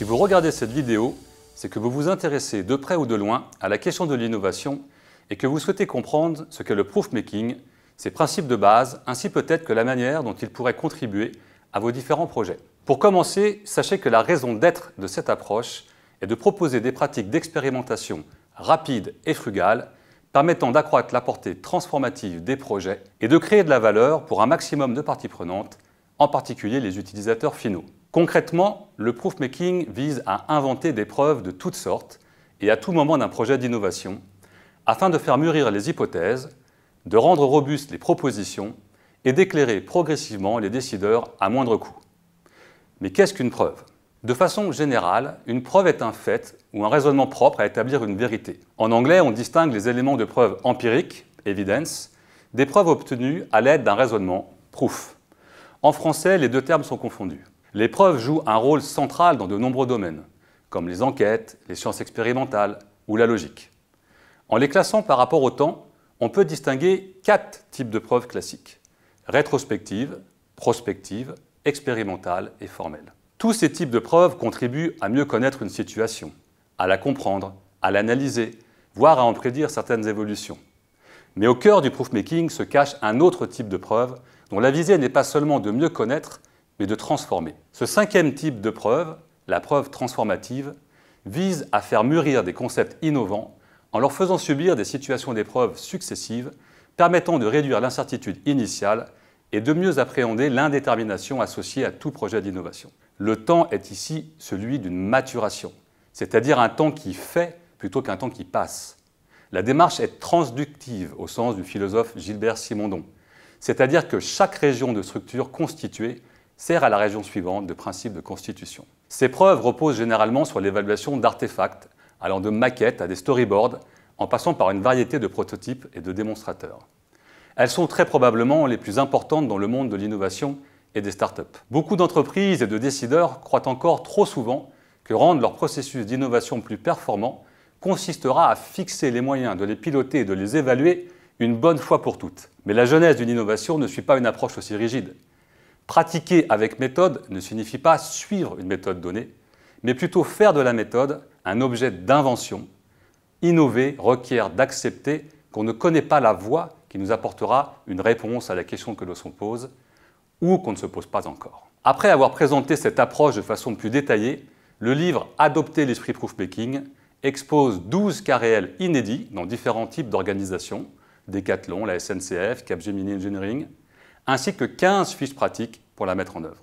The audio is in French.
Si vous regardez cette vidéo, c'est que vous vous intéressez de près ou de loin à la question de l'innovation et que vous souhaitez comprendre ce qu'est le proof-making, ses principes de base, ainsi peut-être que la manière dont il pourrait contribuer à vos différents projets. Pour commencer, sachez que la raison d'être de cette approche est de proposer des pratiques d'expérimentation rapides et frugales, permettant d'accroître la portée transformative des projets et de créer de la valeur pour un maximum de parties prenantes, en particulier les utilisateurs finaux. Concrètement, le proof-making vise à inventer des preuves de toutes sortes et à tout moment d'un projet d'innovation, afin de faire mûrir les hypothèses, de rendre robustes les propositions et d'éclairer progressivement les décideurs à moindre coût. Mais qu'est-ce qu'une preuve ? De façon générale, une preuve est un fait ou un raisonnement propre à établir une vérité. En anglais, on distingue les éléments de preuve empiriques, evidence, des preuves obtenues à l'aide d'un raisonnement, proof. En français, les deux termes sont confondus. Les preuves jouent un rôle central dans de nombreux domaines, comme les enquêtes, les sciences expérimentales ou la logique. En les classant par rapport au temps, on peut distinguer 4 types de preuves classiques: rétrospectives, prospectives, expérimentales et formelles. Tous ces types de preuves contribuent à mieux connaître une situation, à la comprendre, à l'analyser, voire à en prédire certaines évolutions. Mais au cœur du proof-making se cache un autre type de preuve dont la visée n'est pas seulement de mieux connaître, mais de transformer. Ce 5e type de preuve, la preuve transformative, vise à faire mûrir des concepts innovants en leur faisant subir des situations d'épreuve successives, permettant de réduire l'incertitude initiale et de mieux appréhender l'indétermination associée à tout projet d'innovation. Le temps est ici celui d'une maturation, c'est-à-dire un temps qui fait plutôt qu'un temps qui passe. La démarche est transductive au sens du philosophe Gilbert Simondon, c'est-à-dire que chaque région de structure constituée sert à la région suivante de principe de constitution. Ces preuves reposent généralement sur l'évaluation d'artefacts, allant de maquettes à des storyboards, en passant par une variété de prototypes et de démonstrateurs. Elles sont très probablement les plus importantes dans le monde de l'innovation et des startups. Beaucoup d'entreprises et de décideurs croient encore trop souvent que rendre leur processus d'innovation plus performant consistera à fixer les moyens de les piloter et de les évaluer une bonne fois pour toutes. Mais la genèse d'une innovation ne suit pas une approche aussi rigide. Pratiquer avec méthode ne signifie pas suivre une méthode donnée, mais plutôt faire de la méthode un objet d'invention. Innover requiert d'accepter qu'on ne connaît pas la voie qui nous apportera une réponse à la question que l'on se pose ou qu'on ne se pose pas encore. Après avoir présenté cette approche de façon plus détaillée, le livre « Adopter l'esprit proof-making » expose 12 cas réels inédits dans différents types d'organisations, Decathlon, la SNCF, Capgemini Engineering, ainsi que 15 fiches pratiques pour la mettre en œuvre.